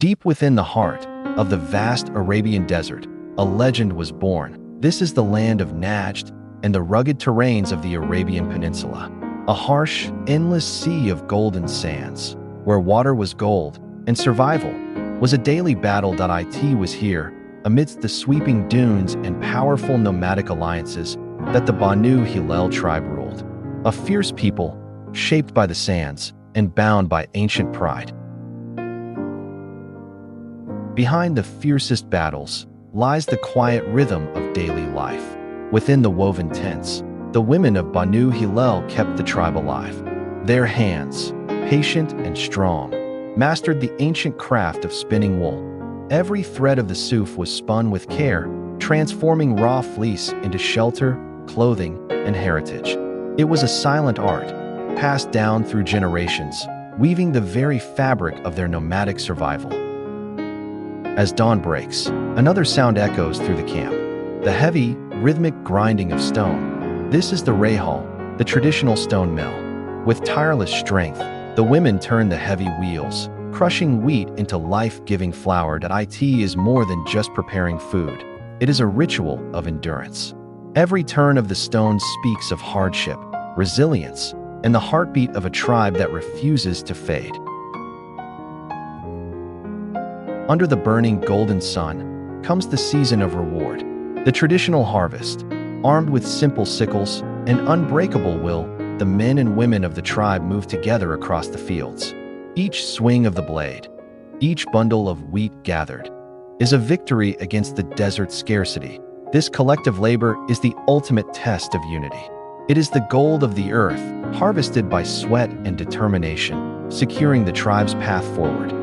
Deep within the heart of the vast Arabian desert, a legend was born. This is the land of Najd and the rugged terrains of the Arabian Peninsula. A harsh, endless sea of golden sands, where water was gold and survival was a daily battle. It was here, amidst the sweeping dunes and powerful nomadic alliances, that the Banu Hilal tribe ruled. A fierce people, shaped by the sands and bound by ancient pride. Behind the fiercest battles lies the quiet rhythm of daily life. Within the woven tents, the women of Banu Hilal kept the tribe alive. Their hands, patient and strong, mastered the ancient craft of spinning wool. Every thread of the souf was spun with care, transforming raw fleece into shelter, clothing, and heritage. It was a silent art, passed down through generations, weaving the very fabric of their nomadic survival. As dawn breaks, another sound echoes through the camp, the heavy, rhythmic grinding of stone. This is the Rahal, the traditional stone mill. With tireless strength, the women turn the heavy wheels, crushing wheat into life-giving flour. It is more than just preparing food. It is a ritual of endurance. Every turn of the stone speaks of hardship, resilience, and the heartbeat of a tribe that refuses to fade. Under the burning golden sun comes the season of reward, the traditional harvest. Armed with simple sickles and unbreakable will, the men and women of the tribe move together across the fields. Each swing of the blade, each bundle of wheat gathered, is a victory against the desert's scarcity. This collective labor is the ultimate test of unity. It is the gold of the earth, harvested by sweat and determination, securing the tribe's path forward.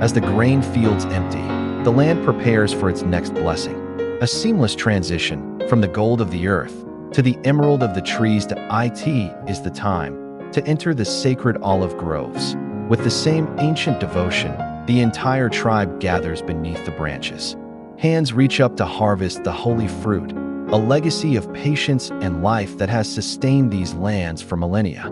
As the grain fields empty, the land prepares for its next blessing. A seamless transition from the gold of the earth to the emerald of the trees. It is the time to enter the sacred olive groves. With the same ancient devotion, the entire tribe gathers beneath the branches. Hands reach up to harvest the holy fruit, a legacy of patience and life that has sustained these lands for millennia.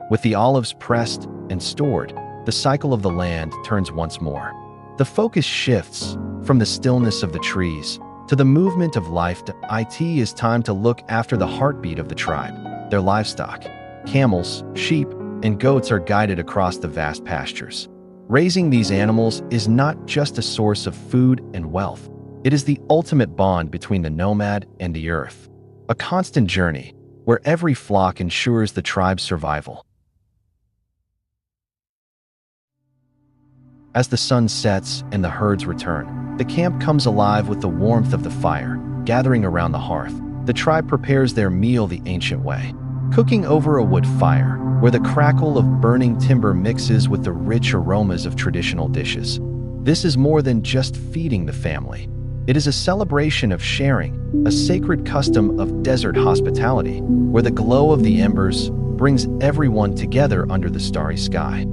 With the olives pressed and stored, the cycle of the land turns once more. The focus shifts from the stillness of the trees to the movement of life. It is time to look after the heartbeat of the tribe. Their livestock, camels, sheep, and goats are guided across the vast pastures. Raising these animals is not just a source of food and wealth. It is the ultimate bond between the nomad and the earth. A constant journey where every flock ensures the tribe's survival. As the sun sets and the herds return, the camp comes alive with the warmth of the fire. Gathering around the hearth, the tribe prepares their meal the ancient way, cooking over a wood fire, where the crackle of burning timber mixes with the rich aromas of traditional dishes. This is more than just feeding the family. It is a celebration of sharing, a sacred custom of desert hospitality, where the glow of the embers brings everyone together under the starry sky.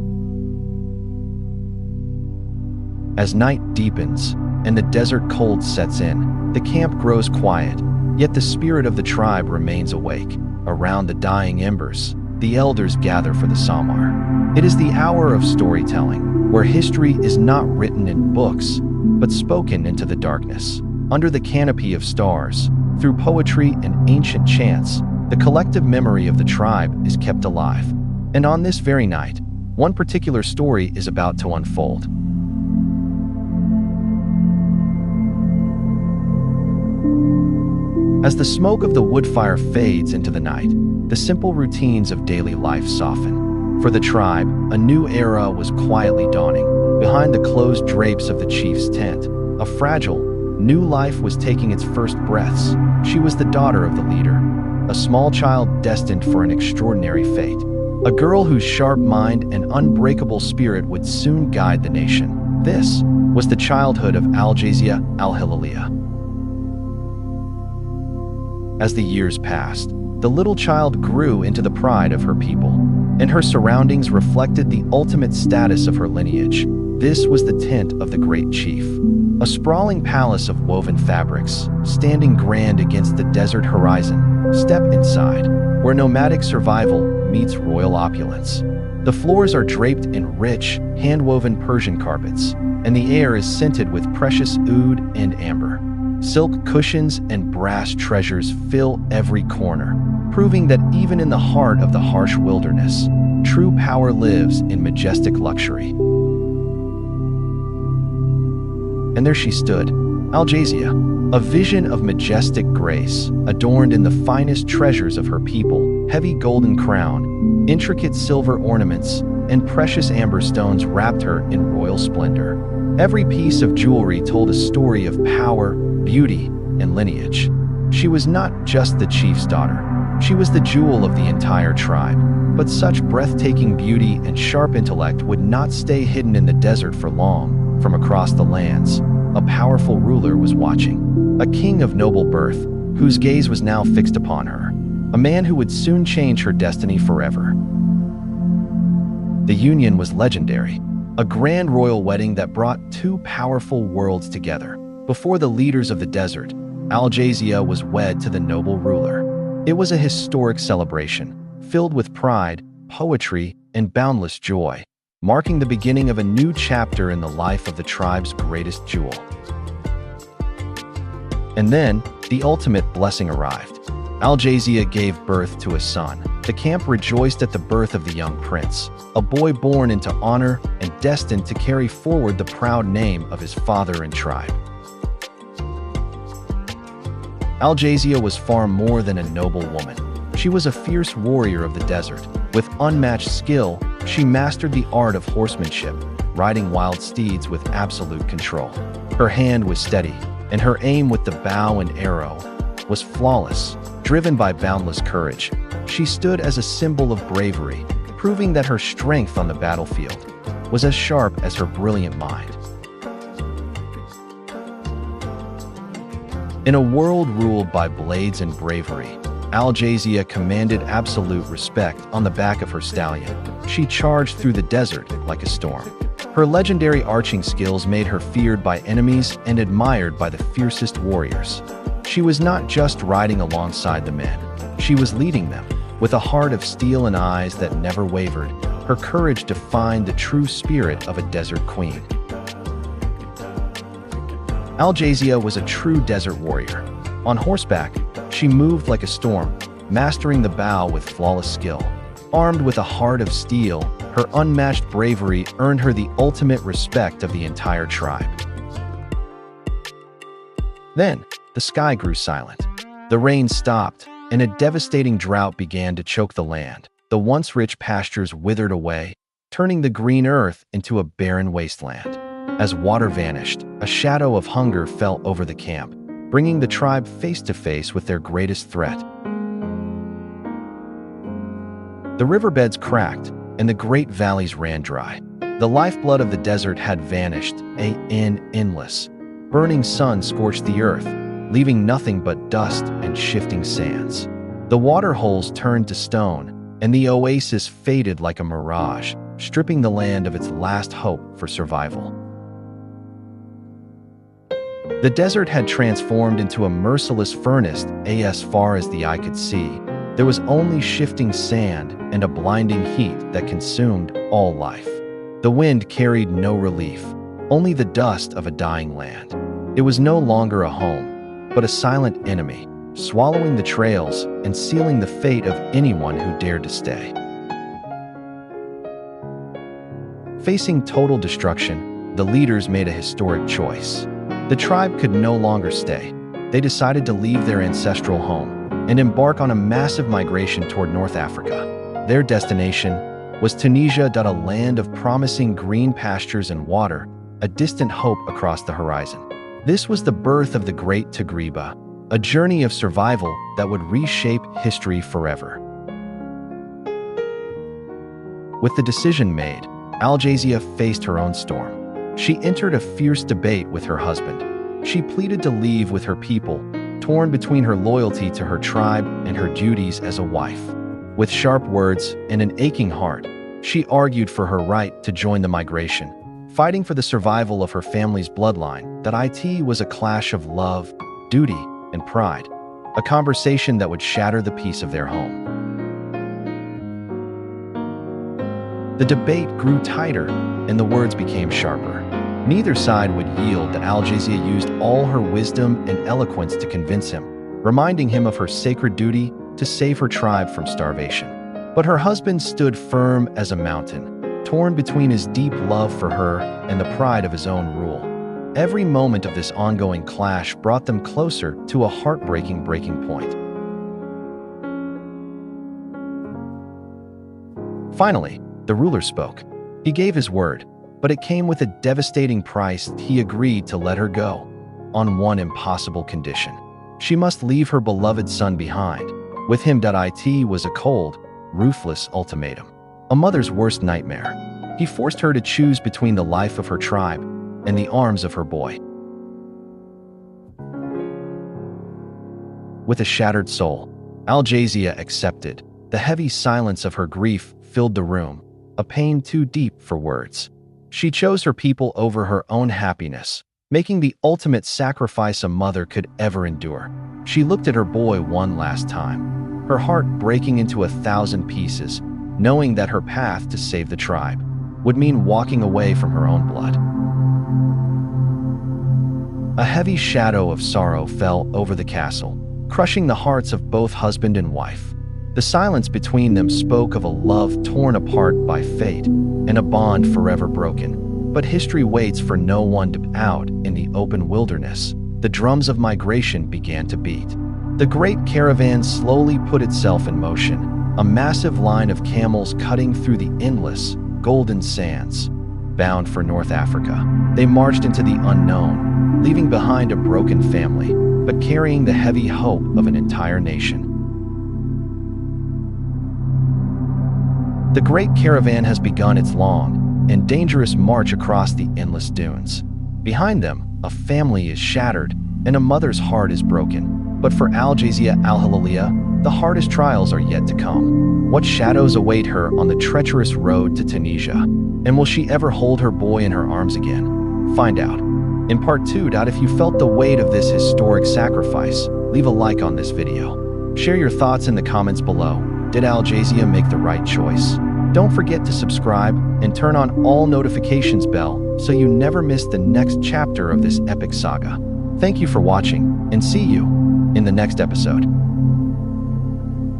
As night deepens and the desert cold sets in, the camp grows quiet, yet the spirit of the tribe remains awake. Around the dying embers, the elders gather for the Samar. It is the hour of storytelling, where history is not written in books, but spoken into the darkness. Under the canopy of stars, through poetry and ancient chants, the collective memory of the tribe is kept alive. And on this very night, one particular story is about to unfold. As the smoke of the wood fire fades into the night, the simple routines of daily life soften. For the tribe, a new era was quietly dawning. Behind the closed drapes of the chief's tent, a fragile, new life was taking its first breaths. She was the daughter of the leader, a small child destined for an extraordinary fate. A girl whose sharp mind and unbreakable spirit would soon guide the nation. This was the childhood of Al-Jazia, Al-Hilaliya. As the years passed, the little child grew into the pride of her people, and her surroundings reflected the ultimate status of her lineage. This was the tent of the great chief, a sprawling palace of woven fabrics, standing grand against the desert horizon. Step inside, where nomadic survival meets royal opulence. The floors are draped in rich, hand-woven Persian carpets, and the air is scented with precious oud and amber. Silk cushions and brass treasures fill every corner, proving that even in the heart of the harsh wilderness, true power lives in majestic luxury. And there she stood, Al-Jazia, a vision of majestic grace, adorned in the finest treasures of her people, heavy golden crown, intricate silver ornaments, and precious amber stones wrapped her in royal splendor. Every piece of jewelry told a story of power, beauty, and lineage. She was not just the chief's daughter. She was the jewel of the entire tribe. But such breathtaking beauty and sharp intellect would not stay hidden in the desert for long. From across the lands, a powerful ruler was watching. A king of noble birth, whose gaze was now fixed upon her. A man who would soon change her destiny forever. The union was legendary. A grand royal wedding that brought two powerful worlds together. Before the leaders of the desert, Al-Jazia was wed to the noble ruler. It was a historic celebration, filled with pride, poetry, and boundless joy, marking the beginning of a new chapter in the life of the tribe's greatest jewel. And then, the ultimate blessing arrived. Al-Jazia gave birth to a son. The camp rejoiced at the birth of the young prince, a boy born into honor and destined to carry forward the proud name of his father and tribe. Al-Jazia was far more than a noble woman. She was a fierce warrior of the desert. With unmatched skill, she mastered the art of horsemanship, riding wild steeds with absolute control. Her hand was steady, and her aim with the bow and arrow was flawless. Driven by boundless courage, she stood as a symbol of bravery, proving that her strength on the battlefield was as sharp as her brilliant mind. In a world ruled by blades and bravery, Al-Jazia commanded absolute respect on the back of her stallion. She charged through the desert like a storm. Her legendary arching skills made her feared by enemies and admired by the fiercest warriors. She was not just riding alongside the men, she was leading them. With a heart of steel and eyes that never wavered, her courage defined the true spirit of a desert queen. Al-Jazia was a true desert warrior. On horseback, she moved like a storm, mastering the bow with flawless skill. Armed with a heart of steel, her unmatched bravery earned her the ultimate respect of the entire tribe. Then, the sky grew silent. The rain stopped, and a devastating drought began to choke the land. The once rich pastures withered away, turning the green earth into a barren wasteland. As water vanished, a shadow of hunger fell over the camp, bringing the tribe face to face with their greatest threat. The riverbeds cracked, and the great valleys ran dry. The lifeblood of the desert had vanished. An endless, burning sun scorched the earth, leaving nothing but dust and shifting sands. The water holes turned to stone, and the oasis faded like a mirage, stripping the land of its last hope for survival. The desert had transformed into a merciless furnace. As far as the eye could see, there was only shifting sand and a blinding heat that consumed all life. The wind carried no relief, only the dust of a dying land. It was no longer a home, but a silent enemy, swallowing the trails and sealing the fate of anyone who dared to stay. Facing total destruction, the leaders made a historic choice. The tribe could no longer stay. They decided to leave their ancestral home and embark on a massive migration toward North Africa. Their destination was Tunisia, a land of promising green pastures and water, a distant hope across the horizon. This was the birth of the Great Taghriba, a journey of survival that would reshape history forever. With the decision made, Al-Jazia faced her own storm. She entered a fierce debate with her husband. She pleaded to leave with her people, torn between her loyalty to her tribe and her duties as a wife. With sharp words and an aching heart, she argued for her right to join the migration, fighting for the survival of her family's bloodline. That it was a clash of love, duty, and pride, a conversation that would shatter the peace of their home. The debate grew tighter, and the words became sharper. Neither side would yield that Al-Jazia used all her wisdom and eloquence to convince him, reminding him of her sacred duty to save her tribe from starvation. But her husband stood firm as a mountain, torn between his deep love for her and the pride of his own rule. Every moment of this ongoing clash brought them closer to a heartbreaking breaking point. Finally, the ruler spoke. He gave his word, but it came with a devastating price. He agreed to let her go, on one impossible condition. She must leave her beloved son behind. With him, it was a cold, ruthless ultimatum, a mother's worst nightmare. He forced her to choose between the life of her tribe and the arms of her boy. With a shattered soul, Al-Jazia accepted. The heavy silence of her grief filled the room, a pain too deep for words. She chose her people over her own happiness, making the ultimate sacrifice a mother could ever endure. She looked at her boy one last time, her heart breaking into 1,000 pieces, knowing that her path to save the tribe would mean walking away from her own blood. A heavy shadow of sorrow fell over the castle, crushing the hearts of both husband and wife. The silence between them spoke of a love torn apart by fate and a bond forever broken. But history waits for no one to out in the open wilderness. The drums of migration began to beat. The great caravan slowly put itself in motion, a massive line of camels cutting through the endless, golden sands. Bound for North Africa, they marched into the unknown, leaving behind a broken family, but carrying the heavy hope of an entire nation. The great caravan has begun its long and dangerous march across the endless dunes. Behind them, a family is shattered and a mother's heart is broken. But for Al-Jazia Al-Hilaliya, the hardest trials are yet to come. What shadows await her on the treacherous road to Tunisia? And will she ever hold her boy in her arms again? Find out in part 2. If you felt the weight of this historic sacrifice, leave a like on this video. Share your thoughts in the comments below. Did Al-Jazia make the right choice? Don't forget to subscribe and turn on all notifications bell so you never miss the next chapter of this epic saga. Thank you for watching, and see you in the next episode.